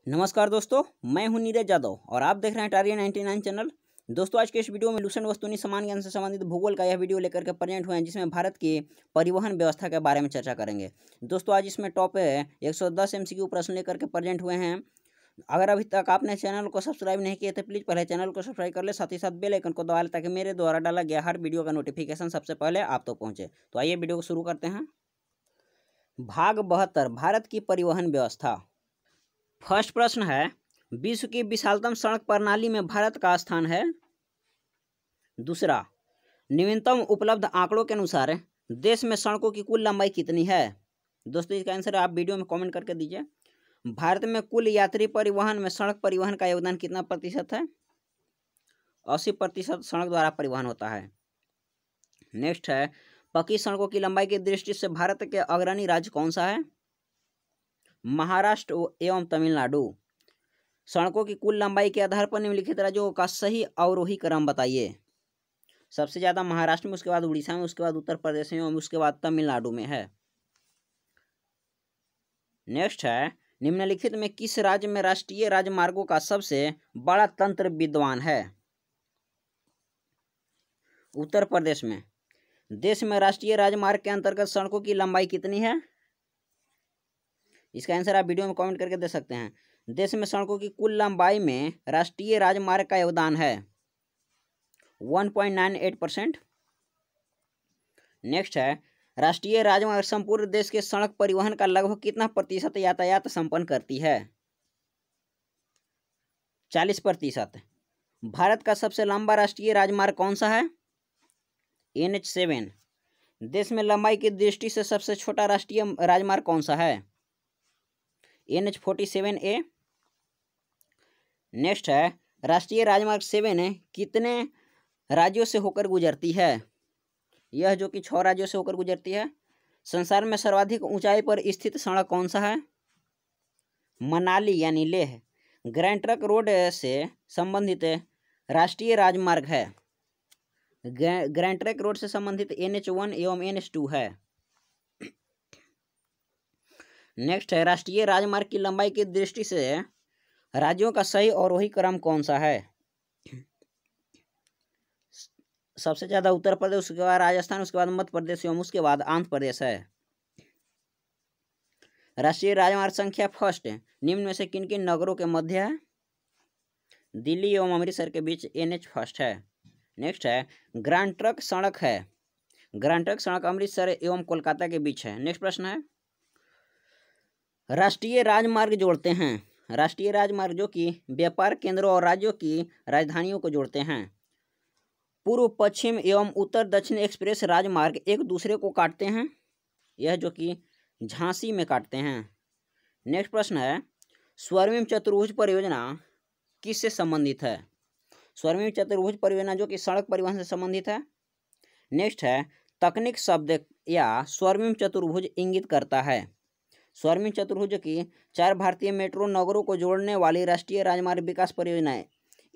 नमस्कार दोस्तों, मैं हूं नीरज यादव और आप देख रहे हैं टारिया 99 चैनल। दोस्तों, आज के इस वीडियो में लूसेंट वस्तुनि समान ज्ञान से संबंधित भूगोल का यह वीडियो लेकर के प्रेजेंट हुए हैं, जिसमें भारत की परिवहन व्यवस्था के बारे में चर्चा करेंगे। दोस्तों, आज इसमें टॉप 110 MCQ प्रश्न लेकर के प्रेजेंट हुए हैं। अगर अभी तक आपने चैनल को सब्सक्राइब नहीं किया तो प्लीज़ पहले चैनल को सब्सक्राइब कर ले, साथ ही साथ बेल आइकन को दबा ले ताकि मेरे द्वारा डाला गया हर वीडियो का नोटिफिकेशन सबसे पहले आप तक पहुँचे। तो आइए वीडियो को शुरू करते हैं। भाग 72, भारत की परिवहन व्यवस्था। फर्स्ट प्रश्न है, विश्व की विशालतम सड़क प्रणाली में भारत का स्थान है। दूसरा, न्यूनतम उपलब्ध आंकड़ों के अनुसार देश में सड़कों की कुल लंबाई कितनी है। दोस्तों, इसका आंसर आप वीडियो में कमेंट करके दीजिए। भारत में कुल यात्री परिवहन में सड़क परिवहन का योगदान कितना प्रतिशत है। 80% सड़क द्वारा परिवहन होता है। नेक्स्ट है, पक्की सड़कों की लंबाई की दृष्टि से भारत के अग्रणी राज्य कौन सा है। महाराष्ट्र एवं तमिलनाडु। सड़कों की कुल लंबाई के आधार पर निम्नलिखित राज्यों का सही अवरोही क्रम बताइए। सबसे ज़्यादा महाराष्ट्र में, उसके बाद उड़ीसा में, उसके बाद उत्तर प्रदेश में, उसके बाद तमिलनाडु में है। नेक्स्ट है, निम्नलिखित में किस राज्य में राष्ट्रीय राजमार्गों का सबसे बड़ा तंत्र विद्यमान है। उत्तर प्रदेश में। देश में राष्ट्रीय राजमार्ग के अंतर्गत सड़कों की लंबाई कितनी है। इसका आंसर आप वीडियो में कमेंट करके दे सकते हैं। देश में सड़कों की कुल लंबाई में राष्ट्रीय राजमार्ग का योगदान है 1.98%। नेक्स्ट है, राष्ट्रीय राजमार्ग संपूर्ण देश के सड़क परिवहन का लगभग कितना प्रतिशत यातायात संपन्न करती है। 40%। भारत का सबसे लंबा राष्ट्रीय राजमार्ग कौन सा है। NH7। देश में लंबाई की दृष्टि से सबसे छोटा राष्ट्रीय राजमार्ग कौन सा है। NH47A। नेक्स्ट है, राष्ट्रीय राजमार्ग 7 कितने राज्यों से होकर गुजरती है। यह जो कि 6 राज्यों से होकर गुजरती है। संसार में सर्वाधिक ऊंचाई पर स्थित सड़क कौन सा है। मनाली यानी लेह। ग्रैंड ट्रंक रोड से संबंधित राष्ट्रीय राजमार्ग है। ग्रैंड ट्रंक रोड से संबंधित NH1 एवं NH2 है। नेक्स्ट है, राष्ट्रीय राजमार्ग की लंबाई की दृष्टि से राज्यों का सही अवरोही क्रम कौन सा है। सबसे ज़्यादा उत्तर प्रदेश, उसके बाद राजस्थान, उसके बाद मध्य प्रदेश एवं उसके बाद आंध्र प्रदेश है। राष्ट्रीय राजमार्ग संख्या फर्स्ट निम्न में से किन किन नगरों के मध्य है। दिल्ली एवं अमृतसर के बीच NH फर्स्ट है। नेक्स्ट है, ग्रैंड ट्रंक सड़क है। ग्रैंड ट्रंक सड़क अमृतसर एवं कोलकाता के बीच है। नेक्स्ट प्रश्न है, राष्ट्रीय राजमार्ग जोड़ते हैं। राष्ट्रीय राजमार्ग जो कि व्यापार केंद्रों और राज्यों की राजधानियों को जोड़ते हैं। पूर्व पश्चिम एवं उत्तर दक्षिण एक्सप्रेस राजमार्ग एक दूसरे को काटते हैं। यह जो कि झांसी में काटते हैं। नेक्स्ट प्रश्न है, स्वर्णिम चतुर्भुज परियोजना किससे संबंधित है। स्वर्णिम चतुर्भुज परियोजना जो कि सड़क परिवहन से संबंधित है। नेक्स्ट है, तकनीक शब्द या स्वर्णिम चतुर्भुज इंगित करता है। स्वर्णिम चतुर्भुज की 4 भारतीय मेट्रो नगरों को जोड़ने वाली राष्ट्रीय राजमार्ग विकास परियोजना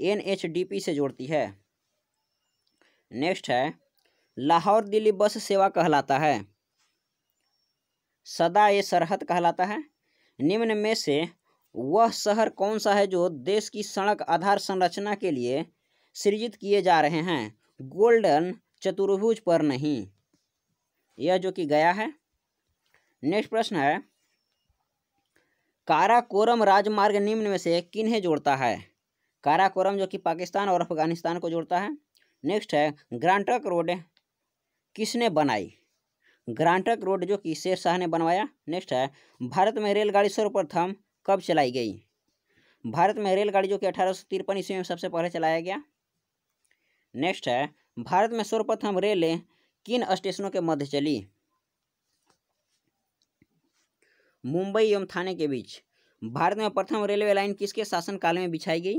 NHDP से जोड़ती है। नेक्स्ट है, लाहौर दिल्ली बस सेवा कहलाता है। सदा ये सरहद कहलाता है। निम्न में से वह शहर कौन सा है जो देश की सड़क आधार संरचना के लिए सृजित किए जा रहे हैं, गोल्डन चतुर्भुज पर नहीं। यह जो कि गया है। नेक्स्ट प्रश्न है, काराकोरम राजमार्ग निम्न में से किन्हें जोड़ता है। काराकोरम जो कि पाकिस्तान और अफगानिस्तान को जोड़ता है। नेक्स्ट है, ग्रैंड ट्रंक रोड किसने बनाई। ग्रैंड ट्रंक रोड जो कि शेर शाह ने बनवाया। नेक्स्ट है, भारत में रेलगाड़ी सर्वप्रथम कब चलाई गई। भारत में रेलगाड़ी जो कि 1853 ईस्वी में सबसे पहले चलाया गया। नेक्स्ट है, भारत में सर्वप्रथम रेल किन स्टेशनों के मध्य चली। मुंबई एवं थाने के बीच। भारत में प्रथम रेलवे लाइन किसके शासनकाल में बिछाई गई।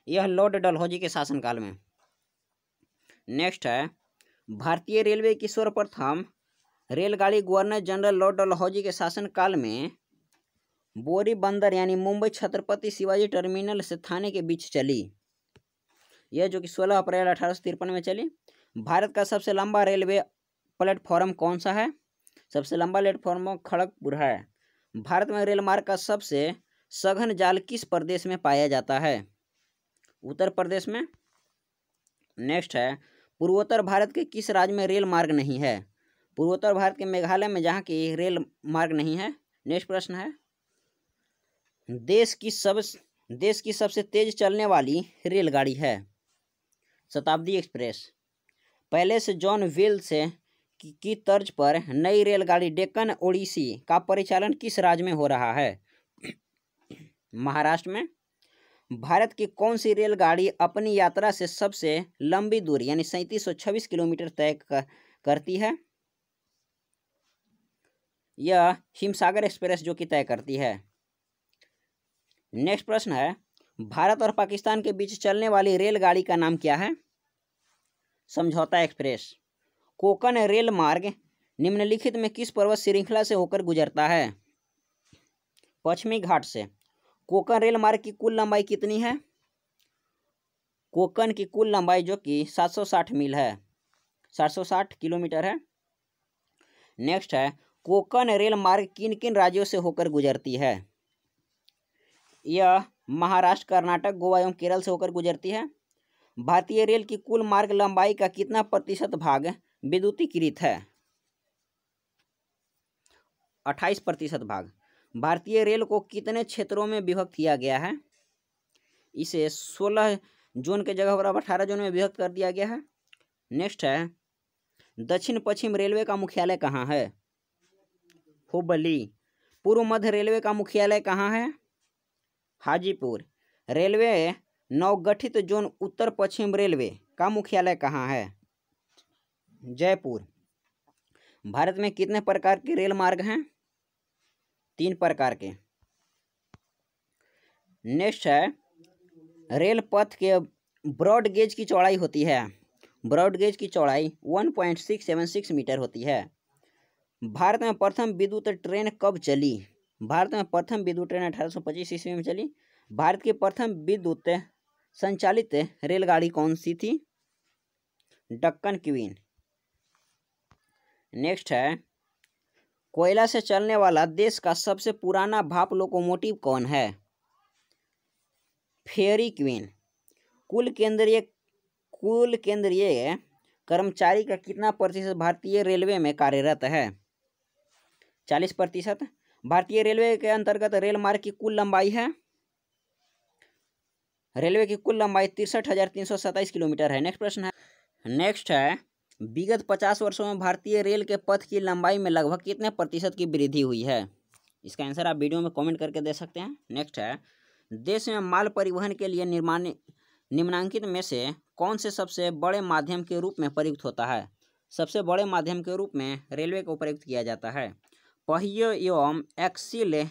यह लॉर्ड डलहौजी के शासनकाल में। नेक्स्ट है, भारतीय रेलवे की सर्वप्रथम रेलगाड़ी गवर्नर जनरल लॉर्ड डलहौजी के शासनकाल में बोरी बंदर यानी मुंबई छत्रपति शिवाजी टर्मिनल से थाने के बीच चली। यह जो कि 16 अप्रैल 1853 में चली। भारत का सबसे लंबा रेलवे प्लेटफॉर्म कौन सा है। सबसे लंबा प्लेटफॉर्म खड़गपुर है। भारत में रेल मार्ग का सबसे सघन जाल किस प्रदेश में पाया जाता है? उत्तर प्रदेश में। नेक्स्ट है, पूर्वोत्तर भारत के किस राज्य में रेल मार्ग नहीं है? पूर्वोत्तर भारत के मेघालय में, जहाँ की रेल मार्ग नहीं है। नेक्स्ट प्रश्न है, देश की सबसे तेज चलने वाली रेलगाड़ी है? शताब्दी एक्सप्रेस। पहले से जॉन वेल्स की तर्ज पर नई रेलगाड़ी डेक्कन ओडिसी का परिचालन किस राज्य में हो रहा है? महाराष्ट्र में। भारत की कौन सी रेलगाड़ी अपनी यात्रा से सबसे लंबी दूरी यानी 3726 किलोमीटर तय करती है? यह हिमसागर एक्सप्रेस जो कि तय करती है। नेक्स्ट प्रश्न है, भारत और पाकिस्तान के बीच चलने वाली रेलगाड़ी का नाम क्या है? समझौता एक्सप्रेस। कोंकण रेल मार्ग निम्नलिखित में किस पर्वत श्रृंखला से होकर गुजरता है? पश्चिमी घाट से। कोंकण रेल मार्ग की कुल लंबाई कितनी है? कोंकण की कुल लंबाई जो कि 760 मील है, 760 किलोमीटर है। नेक्स्ट है, कोंकण रेल मार्ग किन किन राज्यों से होकर गुजरती है? यह महाराष्ट्र, कर्नाटक, गोवा एवं केरल से होकर गुजरती है। भारतीय रेल की कुल मार्ग लंबाई का कितना प्रतिशत भाग विद्युतीकृत है? 28% भाग। भारतीय रेल को कितने क्षेत्रों में विभक्त किया गया है? इसे 16 जोन के जगह पर अब 18 जोन में विभक्त कर दिया गया है। नेक्स्ट है, दक्षिण पश्चिम रेलवे का मुख्यालय कहाँ है? हुबली। पूर्व मध्य रेलवे का मुख्यालय कहाँ है? हाजीपुर। रेलवे नवगठित जोन उत्तर पश्चिम रेलवे का मुख्यालय कहाँ है? जयपुर। भारत में कितने प्रकार के रेल मार्ग हैं? 3 प्रकार के। नेक्स्ट है, रेल पथ के ब्रॉड गेज की चौड़ाई होती है। ब्रॉड गेज की चौड़ाई 1.676 मीटर होती है। भारत में प्रथम विद्युत ट्रेन कब चली? भारत में प्रथम विद्युत ट्रेन 1825 ईस्वी में चली। भारत की प्रथम विद्युत संचालित रेलगाड़ी कौन सी थी? डेक्कन क्वीन। नेक्स्ट है, कोयला से चलने वाला देश का सबसे पुराना भाप लोकोमोटिव कौन है? Fairy queen. कुल केंद्रीय कर्मचारी का कितना प्रतिशत भारतीय रेलवे में कार्यरत है? 40%। भारतीय रेलवे के अंतर्गत रेल मार्ग की कुल लंबाई है, रेलवे की कुल लंबाई 63,327 किलोमीटर है। नेक्स्ट प्रश्न है, नेक्स्ट है, विगत 50 वर्षों में भारतीय रेल के पथ की लंबाई में लगभग कितने प्रतिशत की वृद्धि हुई है? इसका आंसर आप वीडियो में कमेंट करके दे सकते हैं। नेक्स्ट है, देश में माल परिवहन के लिए निम्नलिखित में से कौन से सबसे बड़े माध्यम के रूप में प्रयुक्त होता है? सबसे बड़े माध्यम के रूप में रेलवे को प्रयुक्त किया जाता है। पहिए एवं एक्सिल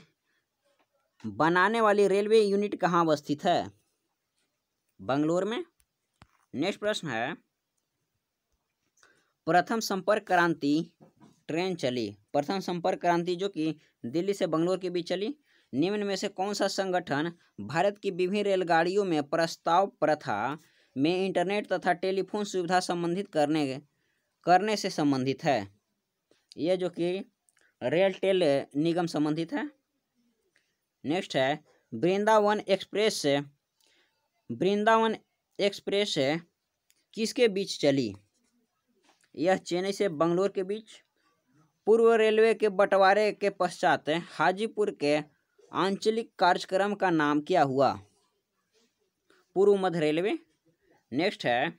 बनाने वाली रेलवे यूनिट कहाँ अवस्थित है? बंगलोर में। नेक्स्ट प्रश्न है, प्रथम संपर्क क्रांति ट्रेन चली। प्रथम संपर्क क्रांति जो कि दिल्ली से बंगलोर के बीच चली। निम्न में से कौन सा संगठन भारत की विभिन्न रेलगाड़ियों में प्रस्ताव प्रथा में इंटरनेट तथा टेलीफोन सुविधा संबंधित करने से संबंधित है? यह जो कि रेलटेल निगम संबंधित है। नेक्स्ट है, वृंदावन एक्सप्रेस किसके बीच चली? यह चेन्नई से बंगलोर के बीच। पूर्व रेलवे के बंटवारे के पश्चात हाजीपुर के आंचलिक कार्यक्रम का नाम क्या हुआ? पूर्व मध्य रेलवे। नेक्स्ट है,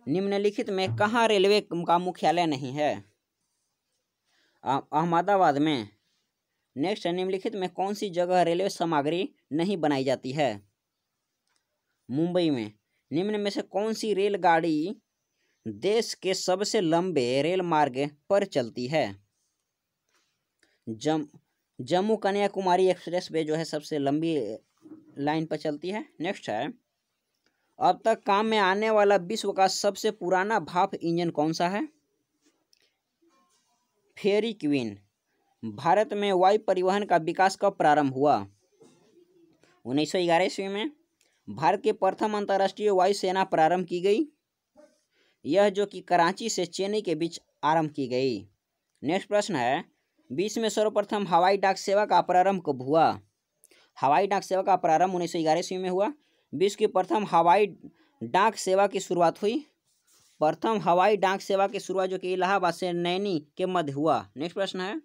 निम्नलिखित में कहाँ रेलवे का मुख्यालय नहीं है? अहमदाबाद में। नेक्स्ट है, निम्नलिखित में कौन सी जगह रेलवे सामग्री नहीं बनाई जाती है? मुंबई में। निम्न में से कौन सी रेलगाड़ी देश के सबसे लंबे रेल मार्ग पर चलती है? जम्मू कन्याकुमारी एक्सप्रेस वे जो है सबसे लंबी लाइन पर चलती है। नेक्स्ट है, अब तक काम में आने वाला विश्व का सबसे पुराना भाप इंजन कौन सा है? Fairy queen. भारत में वायु परिवहन का विकास कब प्रारंभ हुआ? 1911 ईस्वी में। भारत की प्रथम अंतर्राष्ट्रीय वायुसेना प्रारंभ की गई, यह जो कि कराची से चेन्नई के बीच आरंभ की गई। नेक्स्ट प्रश्न है, विश्व में सर्वप्रथम हवाई डाक सेवा का प्रारंभ कब हुआ? हवाई डाक सेवा का प्रारंभ 1911 ईस्वी में हुआ। विश्व की प्रथम हवाई डाक सेवा की शुरुआत हुई। प्रथम हवाई डाक सेवा की शुरुआत जो कि इलाहाबाद से नैनी के मध्य हुआ। नेक्स्ट प्रश्न है,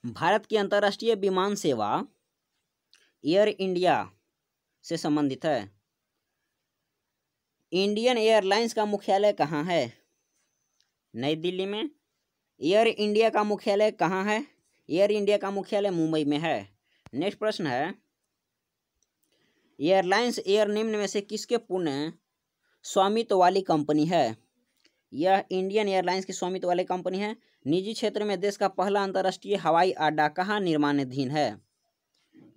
भारत की अंतर्राष्ट्रीय विमान सेवा एयर इंडिया से संबंधित है। इंडियन एयरलाइंस का मुख्यालय कहाँ है? नई दिल्ली में। एयर इंडिया का मुख्यालय कहाँ है? एयर इंडिया का मुख्यालय मुंबई में है। नेक्स्ट प्रश्न है, एयरलाइंस एयर निम्न में से किसके पूर्ण स्वामित्व वाली कंपनी है? यह इंडियन एयरलाइंस की स्वामित्व वाली कंपनी है। निजी क्षेत्र में देश का पहला अंतर्राष्ट्रीय हवाई अड्डा कहाँ निर्माणाधीन है?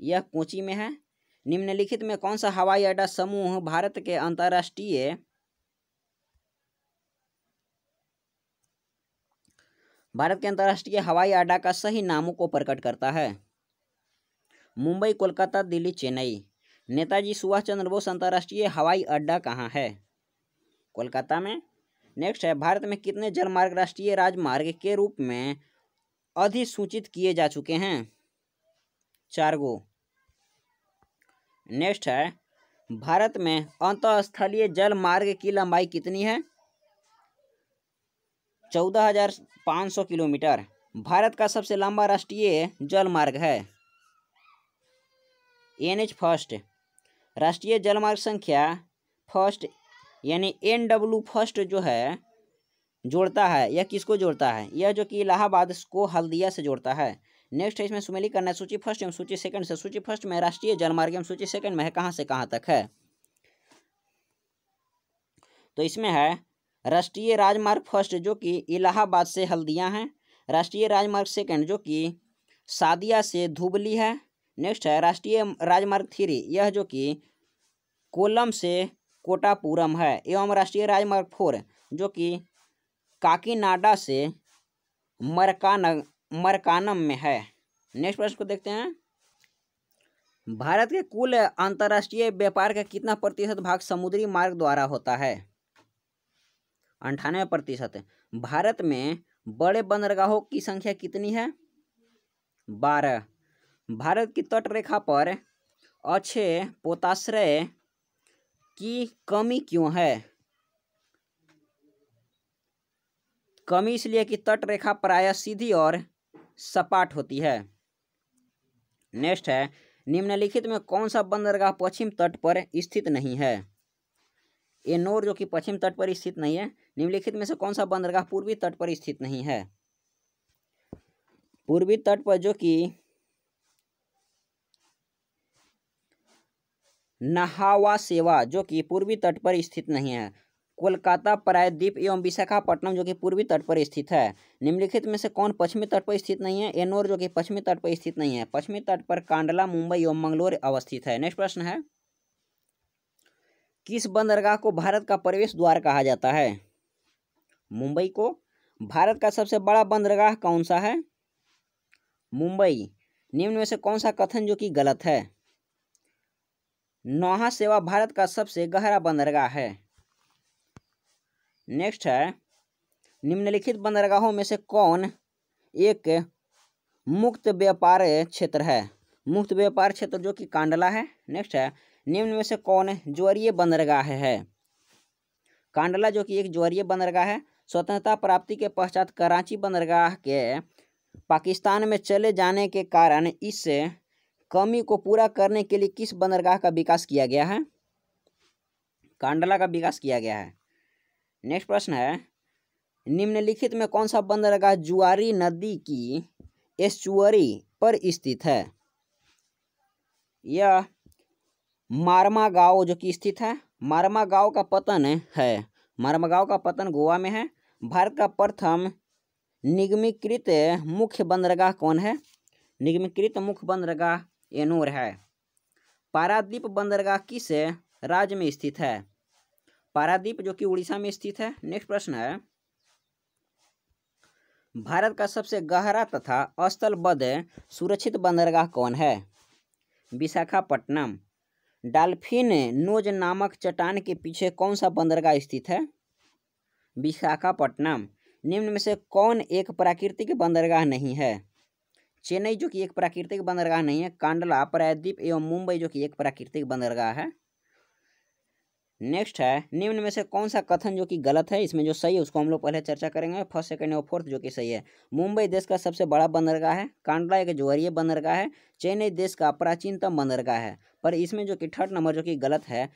यह कोची में है। निम्नलिखित में कौन सा हवाई अड्डा समूह भारत के अंतर्राष्ट्रीय हवाई अड्डा का सही नामों को प्रकट करता है? मुंबई, कोलकाता, दिल्ली, चेन्नई। नेताजी सुभाष चंद्र बोस अंतर्राष्ट्रीय हवाई अड्डा कहाँ है? कोलकाता में। नेक्स्ट है, भारत में कितने जलमार्ग राष्ट्रीय राजमार्ग के रूप में अधिसूचित किए जा चुके हैं? 4 गो। नेक्स्ट है, भारत में अंतःस्थलीय जल मार्ग की लंबाई कितनी है? 14,500 किलोमीटर। भारत का सबसे लंबा राष्ट्रीय जल मार्ग है NH फर्स्ट। राष्ट्रीय जलमार्ग संख्या फर्स्ट यानी NW फर्स्ट जो है जोड़ता है, यह किसको जोड़ता है? यह जो कि इलाहाबाद को हल्दिया से जोड़ता है। नेक्स्ट है, इसमें सुमेली करना है सूची फर्स्ट एवं सूची सेकंड से। सूची फर्स्ट में राष्ट्रीय जलमार्ग एवं सूची सेकंड में है कहाँ से कहाँ तक है? तो इसमें है राष्ट्रीय राजमार्ग फर्स्ट जो कि इलाहाबाद से हल्दिया है। राष्ट्रीय राजमार्ग सेकंड जो कि सादिया से धुबली है। नेक्स्ट है राष्ट्रीय राजमार्ग 3, यह जो कि कोल्लम से कोटापुरम है। एवं राष्ट्रीय राजमार्ग 4 जो कि काकीनाडा से मरकानम में है। नेक्स्ट प्रश्न को देखते हैं, भारत के कुल अंतर्राष्ट्रीय व्यापार का कितना प्रतिशत भाग समुद्री मार्ग द्वारा होता है? 98%। भारत में बड़े बंदरगाहों की संख्या कितनी है? 12। भारत की तटरेखा पर अक्षय पोताश्रय की कमी क्यों है? कमी इसलिए कि तटरेखा प्रायः सीधी और सपाट होती है। नेक्स्ट है, निम्नलिखित में कौन सा बंदरगाह पश्चिम तट पर स्थित नहीं है? एनोर जो कि पश्चिम तट पर स्थित नहीं है। निम्नलिखित में से कौन सा बंदरगाह पूर्वी तट पर स्थित नहीं है? पूर्वी तट पर जो कि नहावा सेवा जो कि पूर्वी तट पर स्थित नहीं है। कोलकाता, प्रायद्वीप एवं विशाखापट्टनम जो कि पूर्वी तट पर स्थित है। निम्नलिखित में से कौन पश्चिमी तट पर स्थित नहीं है? एनोर जो कि पश्चिमी तट पर स्थित नहीं है। पश्चिमी तट पर कांडला, मुंबई एवं मंगलोर अवस्थित है। नेक्स्ट प्रश्न है, किस बंदरगाह को भारत का प्रवेश द्वार कहा जाता है? मुंबई को। भारत का सबसे बड़ा बंदरगाह कौन सा है? मुंबई। निम्न में से कौन सा कथन जो कि गलत है? नौहा सेवा भारत का सबसे गहरा बंदरगाह है। नेक्स्ट है, निम्नलिखित बंदरगाहों में से कौन एक मुक्त व्यापार क्षेत्र है? मुक्त व्यापार क्षेत्र जो कि कांडला है। नेक्स्ट है, निम्न में से कौन ज्वारीय बंदरगाह है? कांडला जो कि एक ज्वारीय बंदरगाह है। स्वतंत्रता प्राप्ति के पश्चात कराची बंदरगाह के पाकिस्तान में चले जाने के कारण इस कमी को पूरा करने के लिए किस बंदरगाह का विकास किया गया है? कांडला का विकास किया गया है। नेक्स्ट प्रश्न है, निम्नलिखित में कौन सा बंदरगाह जुआरी नदी की एस्चुअरी पर स्थित है? यह मारमागांव जो कि स्थित है। मारमागांव का पतन है। मारमागांव का पतन गोवा में है। भारत का प्रथम निगमीकृत मुख्य बंदरगाह कौन है? निगमीकृत मुख्य बंदरगाह एनोर है। पारादीप बंदरगाह किस राज्य में स्थित है? पारादीप जो कि उड़ीसा में स्थित है। नेक्स्ट प्रश्न है, भारत का सबसे गहरा तथा स्थलबद्ध सुरक्षित बंदरगाह कौन है? विशाखापट्टनम। डॉल्फिन नोज नामक चट्टान के पीछे कौन सा बंदरगाह स्थित है? विशाखापट्टनम। निम्न में से कौन एक प्राकृतिक बंदरगाह नहीं है? चेन्नई जो कि एक प्राकृतिक बंदरगाह नहीं है, कांडला, प्रायद्वीप एवं मुंबई जो कि एक प्राकृतिक बंदरगाह है। नेक्स्ट है, निम्न में से कौन सा कथन जो कि गलत है, इसमें जो सही है उसको हम लोग पहले चर्चा करेंगे, फर्स्ट सेकंड और फोर्थ जो कि सही है। मुंबई देश का सबसे बड़ा बंदरगाह है, कांडला एक जोहरीय बंदरगाह है, चेन्नई देश का प्राचीनतम बंदरगाह है। पर इसमें जो कि थर्ड नंबर जो कि गलत है,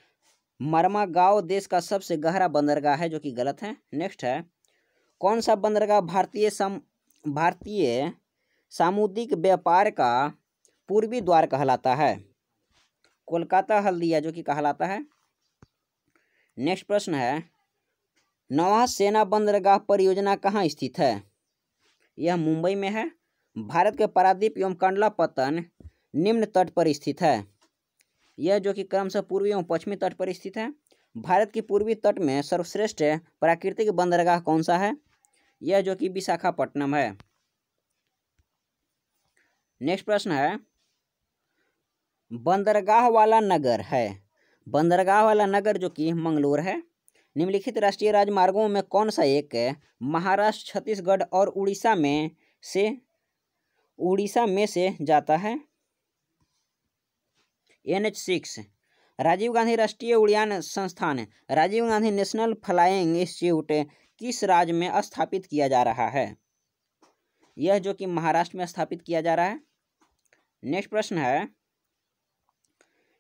मरमागांव देश का सबसे गहरा बंदरगाह है, जो कि गलत है। नेक्स्ट है, कौन सा बंदरगाह भारतीय सामुद्रिक व्यापार का पूर्वी द्वार कहलाता है? कोलकाता हल्दिया जो कि कहलाता है। नेक्स्ट प्रश्न है, नौसेना बंदरगाह परियोजना कहाँ स्थित है? यह मुंबई में है। भारत के पारादीप एवं कंडला पत्तन निम्न तट पर स्थित है। यह जो कि क्रमशः पूर्वी एवं पश्चिमी तट पर स्थित है। भारत की पूर्वी तट में सर्वश्रेष्ठ प्राकृतिक बंदरगाह कौन सा है? यह जो कि विशाखापट्टनम है। नेक्स्ट प्रश्न है, बंदरगाह वाला नगर है, बंदरगाह वाला नगर जो कि मंगलोर है। निम्नलिखित राष्ट्रीय राजमार्गों में कौन सा एक महाराष्ट्र, छत्तीसगढ़ और उड़ीसा में से जाता है? NH6। राजीव गांधी राष्ट्रीय उड़ान संस्थान, Rajiv Gandhi national flying institute किस राज्य में स्थापित किया जा रहा है? यह जो कि महाराष्ट्र में स्थापित किया जा रहा है। नेक्स्ट प्रश्न है,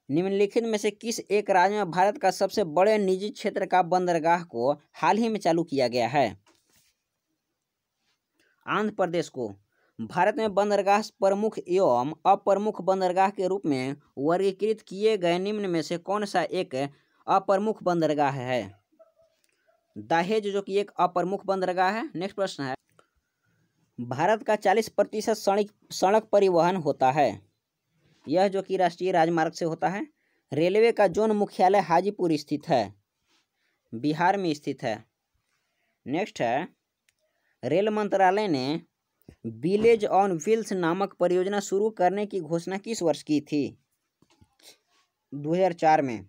निम्नलिखित में से किस एक राज्य में भारत का सबसे बड़े निजी क्षेत्र का बंदरगाह को हाल ही में चालू किया गया है? आंध्र प्रदेश को। भारत में बंदरगाह प्रमुख एवं अप्रमुख बंदरगाह के रूप में वर्गीकृत किए गए निम्न में से कौन सा एक अप्रमुख बंदरगाह है? दहेज जो कि एक अप्रमुख बंदरगाह है। नेक्स्ट प्रश्न है, भारत का 40% सड़क परिवहन होता है। यह जो कि राष्ट्रीय राजमार्ग से होता है। रेलवे का जोन मुख्यालय हाजीपुर स्थित है, बिहार में स्थित है। नेक्स्ट है, रेल मंत्रालय ने विलेज ऑन व्हील्स नामक परियोजना शुरू करने की घोषणा किस वर्ष की थी? 2004 में।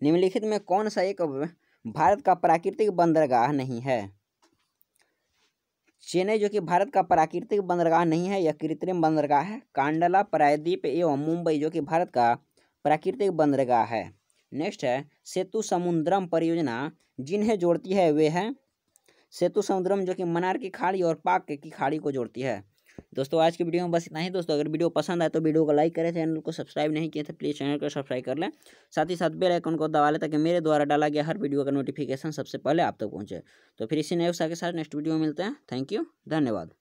निम्नलिखित में कौन सा एक भारत का प्राकृतिक बंदरगाह नहीं है? चेन्नई जो कि भारत का प्राकृतिक बंदरगाह नहीं है, यह कृत्रिम बंदरगाह है। कांडला, प्रायद्वीप एवं मुंबई जो कि भारत का प्राकृतिक बंदरगाह है। नेक्स्ट है, सेतु समुद्रम परियोजना जिन्हें जोड़ती है वे हैं। सेतु समुद्रम जो कि मन्नार की खाड़ी और पाक की खाड़ी को जोड़ती है। दोस्तों आज की वीडियो में बस इतना ही। दोस्तों अगर वीडियो पसंद आए तो वीडियो को लाइक करें, चैनल को सब्सक्राइब नहीं किए तो प्लीज़ चैनल को सब्सक्राइब कर लें, साथ ही साथ बेल आइकन को दबा लें ताकि मेरे द्वारा डाला गया हर वीडियो का नोटिफिकेशन सबसे पहले आप तक पहुंचे। तो फिर इसी नए उत्साह के साथ नेक्स्ट वीडियो में मिलते हैं। थैंक यू, धन्यवाद।